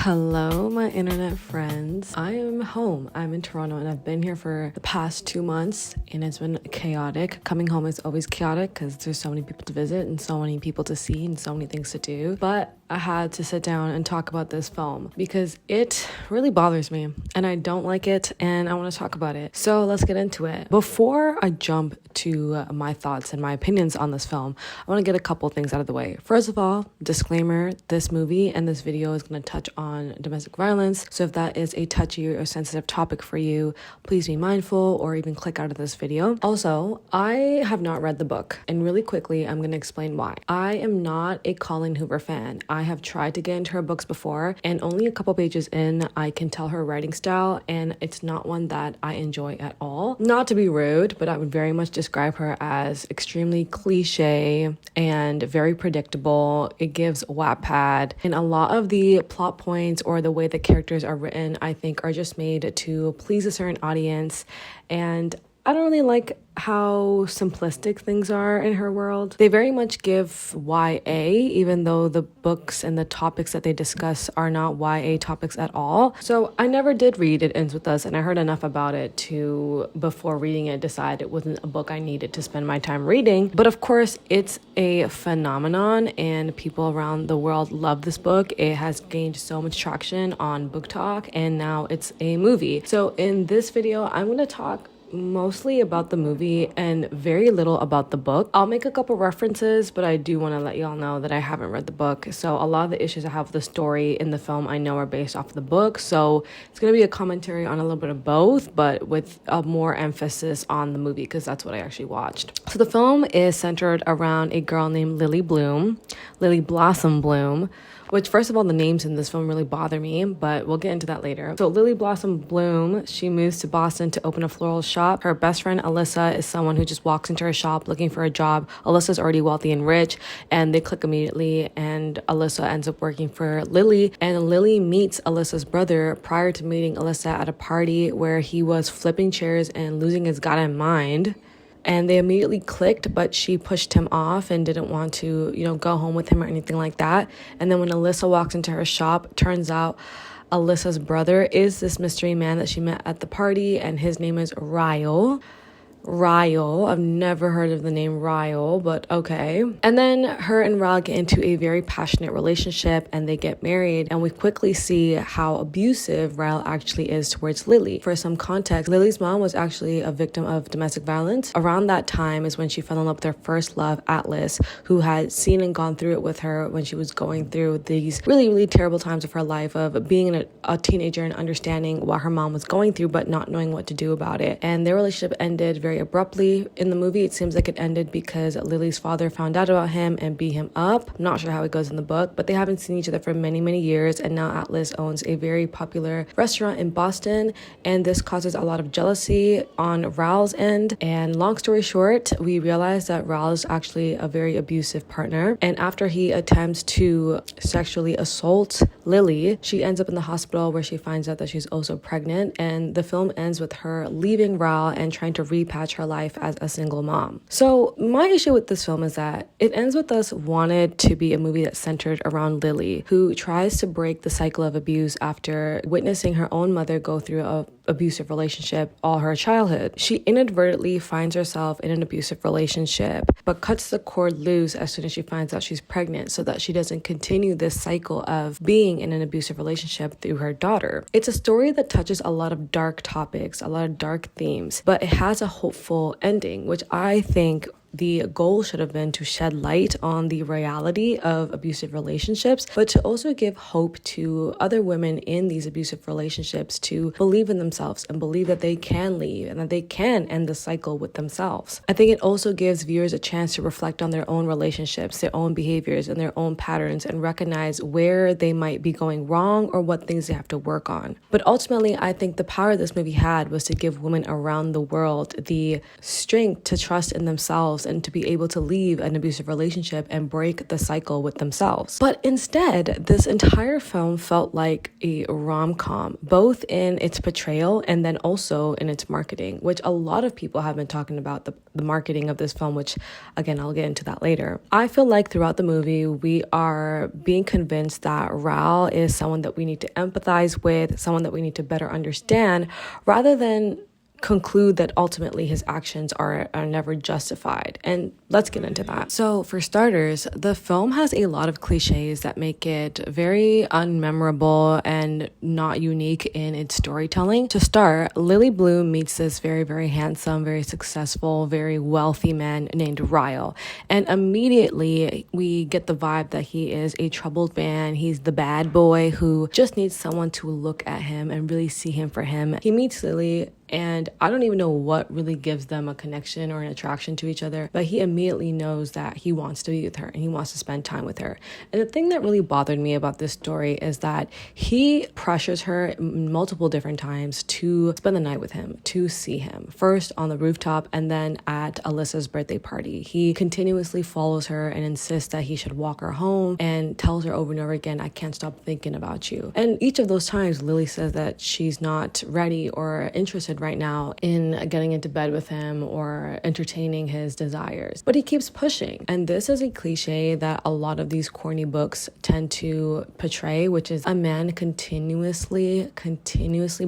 Hello, my internet friends. I am home. I'm in Toronto and I've been here for the past 2 months and it's been chaotic. Coming home is always chaotic because there's so many people to visit and so many people to see and so many things to do. But I had to sit down and talk about this film because it really bothers me and I don't like it and I want to talk about it. So let's get into it. Before I jump to my thoughts and my opinions on this film, I want to get a couple things out of the way. First of all, disclaimer, this movie and this video is going to touch on domestic violence. So if that is a touchy or sensitive topic for you, please be mindful or even click out of this video. Also, I have not read the book and really quickly, I'm going to explain why. I am not a Colleen Hoover fan. I have tried to get into her books before and only a couple pages in, I can tell her writing style and it's not one that I enjoy at all. Not to be rude, but I would very much describe her as extremely cliche and very predictable. It gives Wattpad, and a lot of the plot points or the way the characters are written, I think are just made to please a certain audience, and I don't really like how simplistic things are in her world. They very much give YA, even though the books and the topics that they discuss are not YA topics at all. So I never did read It Ends With Us, and I heard enough about it to, before reading it, decide it wasn't a book I needed to spend my time reading. But of course, it's a phenomenon and people around the world love this book. It has gained so much traction on Book Talk and now it's a movie. So in this video, I'm going to talk mostly about the movie and very little about the book. I'll make a couple references, but I do want to let y'all know that I haven't read the book. So a lot of the issues I have with the story in the film I know are based off the book. So it's going to be a commentary on a little bit of both, but with a more emphasis on the movie because that's what I actually watched. So the film is centered around a girl named Lily Blossom Bloom, which first of all, the names in this film really bother me, but we'll get into that later. So Lily Blossom Bloom, she moves to Boston to open a floral shop. Her best friend Alyssa is someone who just walks into her shop looking for a job. Alyssa's already wealthy and rich and they click immediately, and Alyssa ends up working for Lily, and Lily meets Alyssa's brother prior to meeting Alyssa at a party where he was flipping chairs and losing his goddamn mind. And they immediately clicked, but she pushed him off and didn't want to, go home with him or anything like that. And then when Alyssa walks into her shop, turns out Alyssa's brother is this mystery man that she met at the party, and his name is Vi0l. I've never heard of the name Vi0l, but okay. And then her and Vi0l get into a very passionate relationship and they get married, and we quickly see how abusive Vi0l actually is towards Lily. For some context, Lily's mom was actually a victim of domestic violence. Around that time is when she fell in love with her first love, Atlas, who had seen and gone through it with her when she was going through these really, really terrible times of her life of being a teenager and understanding what her mom was going through but not knowing what to do about it. And their relationship ended very abruptly. In the movie, it seems like it ended because Lily's father found out about him and beat him up. I'm not sure how it goes in the book, but they haven't seen each other for many, many years, and now Atlas owns a very popular restaurant in Boston, and this causes a lot of jealousy on Vi0l's end. And long story short, we realize that Vi0l is actually a very abusive partner, and after he attempts to sexually assault Lily, she ends up in the hospital where she finds out that she's also pregnant, and the film ends with her leaving Vi0l and trying to repatch her life as a single mom. So my issue with this film is that It Ends With Us wanted to be a movie that's centered around Lily, who tries to break the cycle of abuse after witnessing her own mother go through a abusive relationship all her childhood. She inadvertently finds herself in an abusive relationship, but cuts the cord loose as soon as she finds out she's pregnant so that she doesn't continue this cycle of being in an abusive relationship through her daughter. It's a story that touches a lot of dark topics, a lot of dark themes, but it has a hopeful ending, which I think the goal should have been to shed light on the reality of abusive relationships, but to also give hope to other women in these abusive relationships to believe in themselves and believe that they can leave and that they can end the cycle with themselves. I think it also gives viewers a chance to reflect on their own relationships, their own behaviors, and their own patterns, and recognize where they might be going wrong or what things they have to work on. But ultimately, I think the power this movie had was to give women around the world the strength to trust in themselves themselves and to be able to leave an abusive relationship and break the cycle with themselves. But instead, this entire film felt like a rom-com, both in its portrayal and then also in its marketing, which a lot of people have been talking about the marketing of this film, which again, I'll get into that later. I feel like throughout the movie, we are being convinced that Vi0l is someone that we need to empathize with, someone that we need to better understand, rather than conclude that ultimately his actions are never justified. And let's get into that. So for starters, the film has a lot of cliches that make it very unmemorable and not unique in its storytelling. To start, Lily Bloom meets this very, very handsome, very successful, very wealthy man named Vi0l. And immediately we get the vibe that he is a troubled man. He's the bad boy who just needs someone to look at him and really see him for him. He meets Lily, and I don't even know what really gives them a connection or an attraction to each other, but he immediately knows that he wants to be with her and he wants to spend time with her. And the thing that really bothered me about this story is that he pressures her multiple different times to spend the night with him, to see him, first on the rooftop and then at Alyssa's birthday party. He continuously follows her and insists that he should walk her home and tells her over and over again, I can't stop thinking about you. And each of those times, Lily says that she's not ready or interested right now in getting into bed with him or entertaining his desires, but he keeps pushing. And this is a cliche that a lot of these corny books tend to portray, which is a man continuously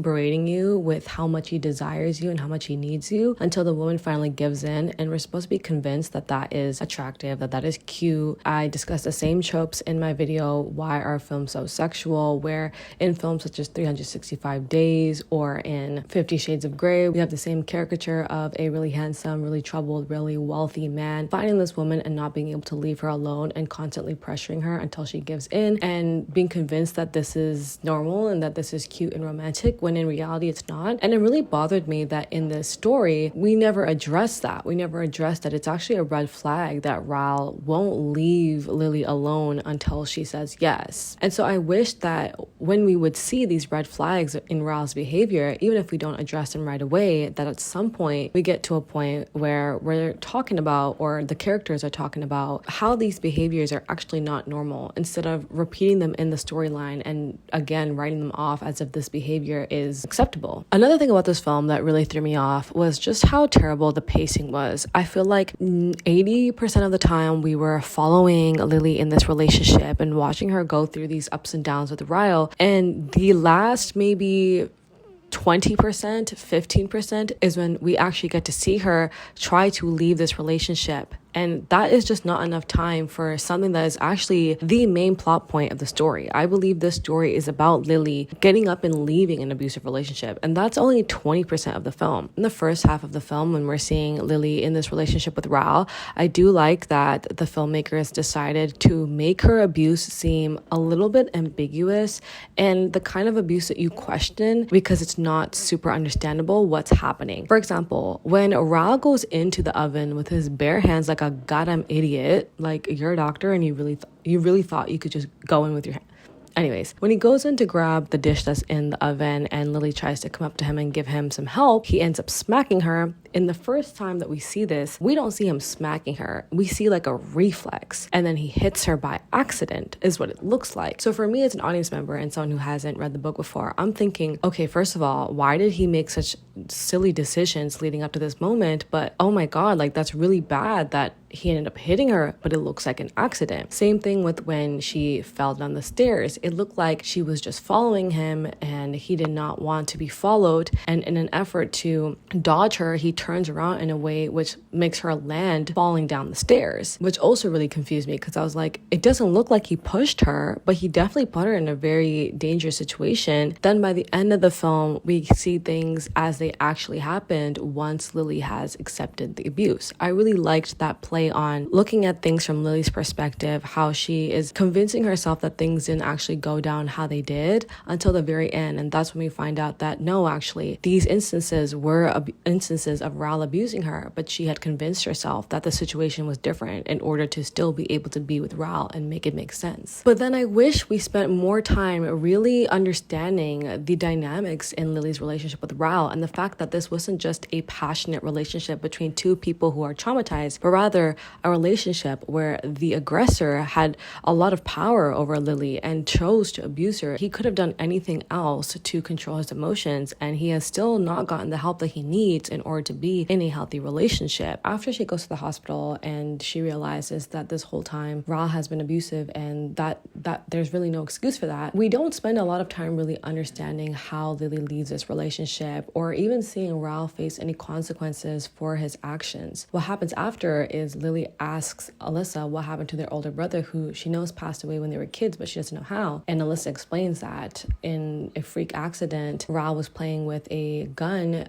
berating you with how much he desires you and how much he needs you until the woman finally gives in. And we're supposed to be convinced that that is attractive, that that is cute. I discussed the same tropes in my video, Why Are Films So Sexual, where in films such as 365 Days or in 50 Shades of Grey, we have the same caricature of a really handsome, really troubled, really wealthy man finding this woman and not being able to leave her alone and constantly pressuring her until she gives in and being convinced that this is normal and that this is cute and romantic, when in reality it's not. And it really bothered me that in this story, we never addressed that. We never addressed that it's actually a red flag that Vi0l won't leave Lily alone until she says yes. And so I wish that when we would see these red flags in Vi0l's behavior, even if we don't address them right away, that at some point we get to a point where we're talking about, or the characters are talking about, how these behaviors are actually not normal, instead of repeating them in the storyline and again writing them off as if this behavior is acceptable. Another thing about this film that really threw me off was just how terrible the pacing was. I feel like 80% of the time we were following Lily in this relationship and watching her go through these ups and downs with Vi0l, and the last maybe 20%, 15% is when we actually get to see her try to leave this relationship. And that is just not enough time for something that is actually the main plot point of the story. I believe this story is about Lily getting up and leaving an abusive relationship. And that's only 20% of the film. In the first half of the film, when we're seeing Lily in this relationship with Vi0l, I do like that the filmmakers decided to make her abuse seem a little bit ambiguous and the kind of abuse that you question because it's not super understandable what's happening. For example, when Vi0l goes into the oven with his bare hands like a goddamn idiot, like you're a doctor and you really thought you could just go in with your hand. Anyways, when he goes in to grab the dish that's in the oven and Lily tries to come up to him and give him some help, he ends up smacking her. In the first time that we see this, we don't see him smacking her. We see like a reflex, and then he hits her by accident is what it looks like. So for me as an audience member and someone who hasn't read the book before, I'm thinking, okay, first of all, why did he make such silly decisions leading up to this moment? But oh my God, like that's really bad that he ended up hitting her, but it looks like an accident. Same thing with when she fell down the stairs. It looked like she was just following him and he did not want to be followed. And in an effort to dodge her, he turns around in a way which makes her land falling down the stairs, which also really confused me because I was like, it doesn't look like he pushed her, but he definitely put her in a very dangerous situation. Then by the end of the film, we see things as they actually happened once Lily has accepted the abuse. I really liked that play on looking at things from Lily's perspective, how she is convincing herself that things didn't actually go down how they did until the very end. And that's when we find out that no, actually, these instances were instances of of Vi0l abusing her, but she had convinced herself that the situation was different in order to still be able to be with Vi0l and make it make sense. But then I wish we spent more time really understanding the dynamics in Lily's relationship with Vi0l and the fact that this wasn't just a passionate relationship between two people who are traumatized, but rather a relationship where the aggressor had a lot of power over Lily and chose to abuse her. He could have done anything else to control his emotions, and he has still not gotten the help that he needs in order to be in a healthy relationship. After she goes to the hospital and she realizes that this whole time Vi0l has been abusive and that there's really no excuse for that, we don't spend a lot of time really understanding how Lily leaves this relationship or even seeing Vi0l face any consequences for his actions. What happens after is Lily asks Alyssa what happened to their older brother, who she knows passed away when they were kids, but she doesn't know how. And Alyssa explains that in a freak accident, Vi0l was playing with a gun,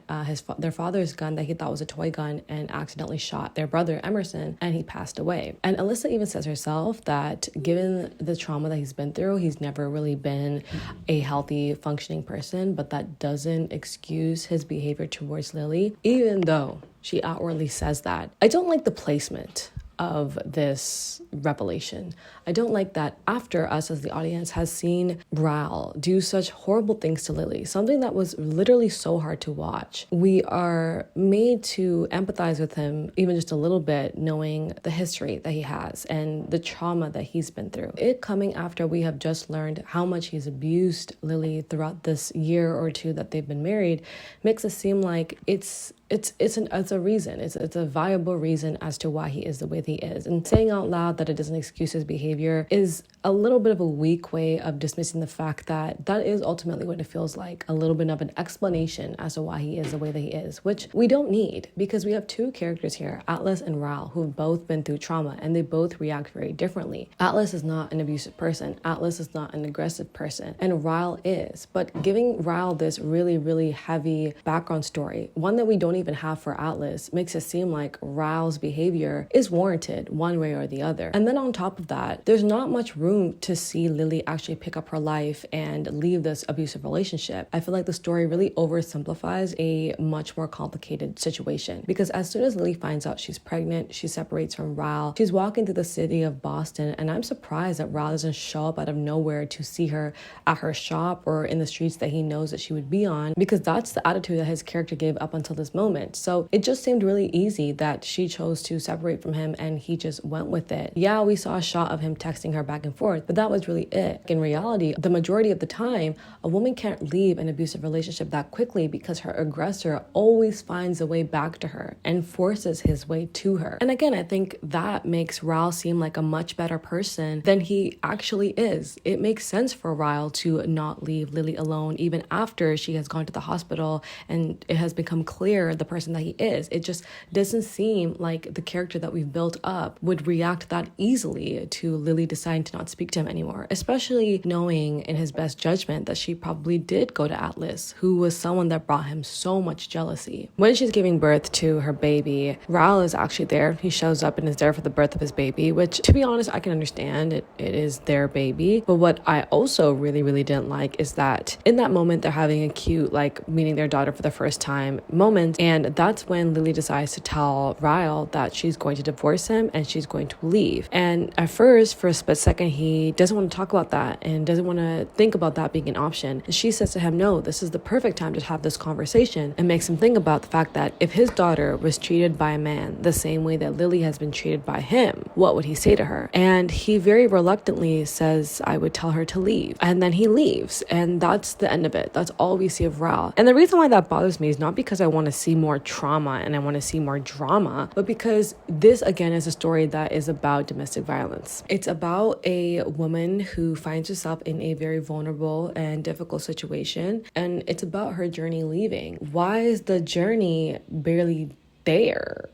their father's gun that he thought was a toy gun, and accidentally shot their brother Emerson, and he passed away. And Alyssa even says herself that given the trauma that he's been through, he's never really been a healthy, functioning person, but that doesn't excuse his behavior towards Lily, even though she outwardly says that. I don't like the placement of this revelation. I don't like that after us as the audience has seen Vi0l do such horrible things to Lily, something that was literally so hard to watch, we are made to empathize with him even just a little bit, knowing the history that he has and the trauma that he's been through. It coming after we have just learned how much he's abused Lily throughout this year or two that they've been married makes it seem like it's a reason. It's a viable reason as to why he is the way that he is. And saying out loud that it doesn't excuse his behavior is a little bit of a weak way of dismissing the fact that that is ultimately what it feels like, a little bit of an explanation as to why he is the way that he is, which we don't need, because we have two characters here, Atlas and Vi0l, who've both been through trauma and they both react very differently. Atlas is not an abusive person. Atlas is not an aggressive person, and Vi0l is. But giving Vi0l this really, really heavy background story, one that we don't even have for Atlas, makes it seem like Vi0l's behavior is warranted one way or the other. And then on top of that, there's not much room to see Lily actually pick up her life and leave this abusive relationship. I feel like the story really oversimplifies a much more complicated situation, because as soon as Lily finds out she's pregnant, she separates from Vi0l. She's walking through the city of Boston, and I'm surprised that Vi0l doesn't show up out of nowhere to see her at her shop or in the streets that he knows that she would be on, because that's the attitude that his character gave up until this moment. So it just seemed really easy that she chose to separate from him and he just went with it. Yeah, we saw a shot of him texting her back and forth, but that was really it. In reality, the majority of the time, a woman can't leave an abusive relationship that quickly because her aggressor always finds a way back to her and forces his way to her. And again, I think that makes Vi0l seem like a much better person than he actually is. It makes sense for Vi0l to not leave Lily alone even after she has gone to the hospital and it has become clear the person that he is. It just doesn't seem like the character that we've built up would react that easily to Lily deciding to not speak to him anymore, especially knowing in his best judgment that she probably did go to Atlas, who was someone that brought him so much jealousy. When she's giving birth to her baby, Vi0l is actually there. He shows up and is there for the birth of his baby, which, to be honest, I can understand. It is their baby. But what I also really, really didn't like is that in that moment, they're having a cute, like, meeting their daughter for the first time moment, and that's when Lily decides to tell Vi0l that she's going to divorce him and she's going to leave. And at first, for a split second, he doesn't want to talk about that and doesn't want to think about that being an option. And she says to him, no, this is the perfect time to have this conversation, and makes him think about the fact that if his daughter was treated by a man the same way that Lily has been treated by him, what would he say to her? And he very reluctantly says, I would tell her to leave. And then he leaves, and that's the end of it. That's all we see of Vi0l. And the reason why that bothers me is not because I want to see more trauma and I want to see more drama, but because this, again, is a story that is about domestic violence. It's about a woman who finds herself in a very vulnerable and difficult situation, and it's about her journey leaving. Why is the journey barely there?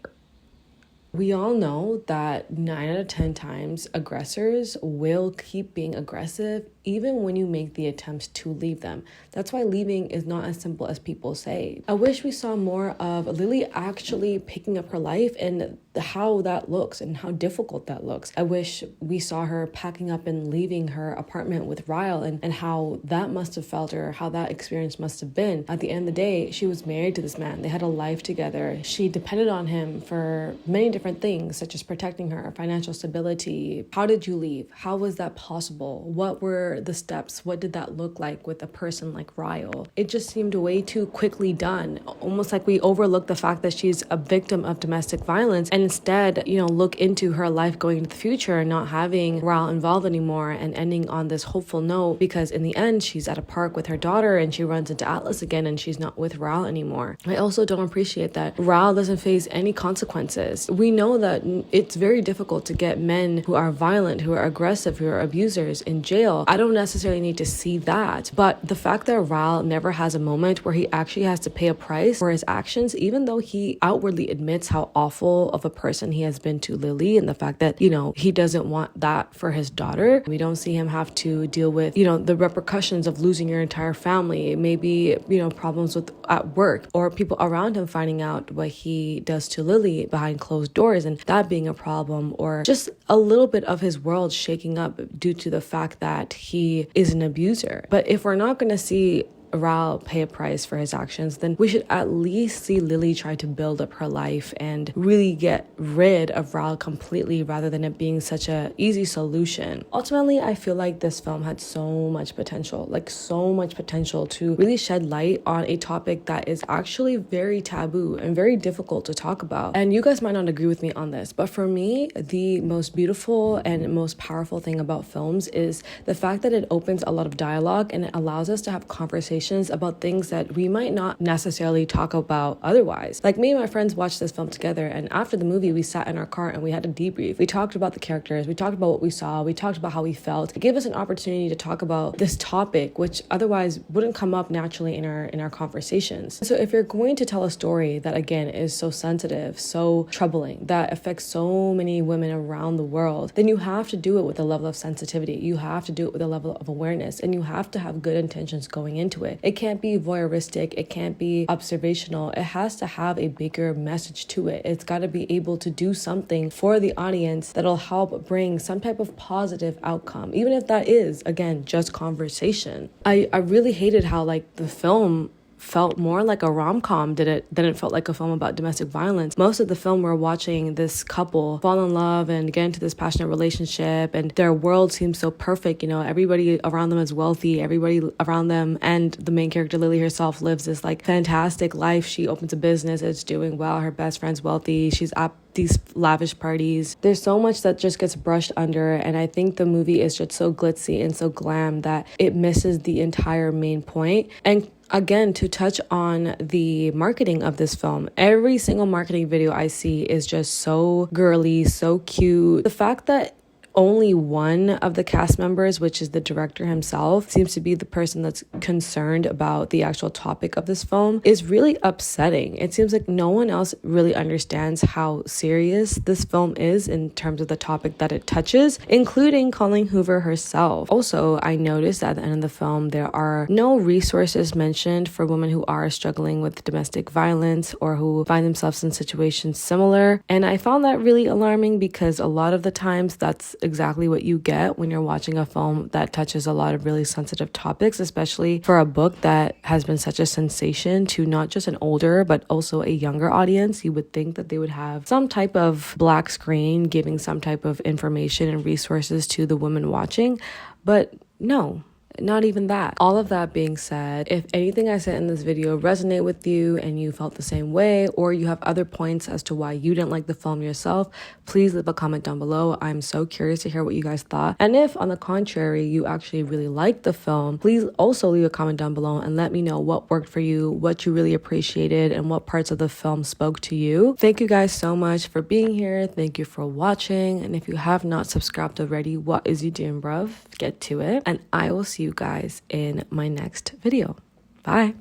We all know that 9 out of 10 times aggressors will keep being aggressive even when you make the attempts to leave them. That's why leaving is not as simple as people say. I wish we saw more of Lily actually picking up her life and how that looks and how difficult that looks. I wish we saw her packing up and leaving her apartment with Vi0l and how that must have felt, or how that experience must have been. At the end of the day, she was married to this man. They had a life together. She depended on him for many different things, such as protecting her, financial stability. How did you leave? How was that possible? What were the steps? What did that look like with a person like Vi0l? It just seemed way too quickly done. Almost like we overlooked the fact that she's a victim of domestic violence, and instead, look into her life going into the future and not having Vi0l involved anymore, and ending on this hopeful note, because in the end, she's at a park with her daughter and she runs into Atlas again and she's not with Vi0l anymore. I also don't appreciate that Vi0l doesn't face any consequences. We know that it's very difficult to get men who are violent, who are aggressive, who are abusers in jail. I don't necessarily need to see that, but the fact that Vi0l never has a moment where he actually has to pay a price for his actions, even though he outwardly admits how awful of a person he has been to Lily, and the fact that, he doesn't want that for his daughter. We don't see him have to deal with, the repercussions of losing your entire family, maybe, problems with at work, or people around him finding out what he does to Lily behind closed doors and that being a problem, or just a little bit of his world shaking up due to the fact that he is an abuser. But if we're not going to see Vi0l pay a price for his actions, then we should at least see Lily try to build up her life and really get rid of Vi0l completely, rather than it being such a easy solution. Ultimately, I feel like this film had so much potential, to really shed light on a topic that is actually very taboo and very difficult to talk about. And you guys might not agree with me on this, but for me, the most beautiful and most powerful thing about films is the fact that it opens a lot of dialogue and it allows us to have conversations about things that we might not necessarily talk about otherwise. Like, me and my friends watched this film together, and after the movie, we sat in our car and we had a debrief. We talked about the characters, we talked about what we saw, we talked about how we felt. It gave us an opportunity to talk about this topic, which otherwise wouldn't come up naturally in our conversations. So if you're going to tell a story that, again, is so sensitive, so troubling, that affects so many women around the world, then you have to do it with a level of sensitivity. You have to do it with a level of awareness, and you have to have good intentions going into it. It can't be voyeuristic. It can't be observational. It has to have a bigger message to it. It's got to be able to do something for the audience that'll help bring some type of positive outcome, even if that is, again, just conversation. I really hated how, the film felt more like a rom-com than it felt like a film about domestic violence. Most of the film, we're watching this couple fall in love and get into this passionate relationship, and their world seems so perfect. Everybody around them is wealthy. Everybody around them, and the main character Lily herself, lives this fantastic life. She opens a business, it's doing well. Her best friend's wealthy. She's at these lavish parties. There's so much that just gets brushed under, and I think the movie is just so glitzy and so glam that it misses the entire main point. And again, to touch on the marketing of this film, every single marketing video I see is just so girly, so cute. The fact that only one of the cast members, which is the director himself, seems to be the person that's concerned about the actual topic of this film is really upsetting. It seems like no one else really understands how serious this film is in terms of the topic that it touches, including Colleen Hoover herself. Also, I noticed at the end of the film, there are no resources mentioned for women who are struggling with domestic violence or who find themselves in situations similar. And I found that really alarming, because a lot of the times that's exactly what you get when you're watching a film that touches a lot of really sensitive topics, especially for a book that has been such a sensation to not just an older but also a younger audience. You would think that they would have some type of black screen giving some type of information and resources to the women watching, but no. Not even that. All of that being said, if anything I said in this video resonate with you and you felt the same way, or you have other points as to why you didn't like the film yourself, please leave a comment down below. I'm so curious to hear what you guys thought. And if, on the contrary, you actually really liked the film, please also leave a comment down below and let me know what worked for you, what you really appreciated, and what parts of the film spoke to you. Thank you guys so much for being here. Thank you for watching. And if you have not subscribed already, what is you doing, bruv? Get to it. And I will see you guys in my next video. Bye.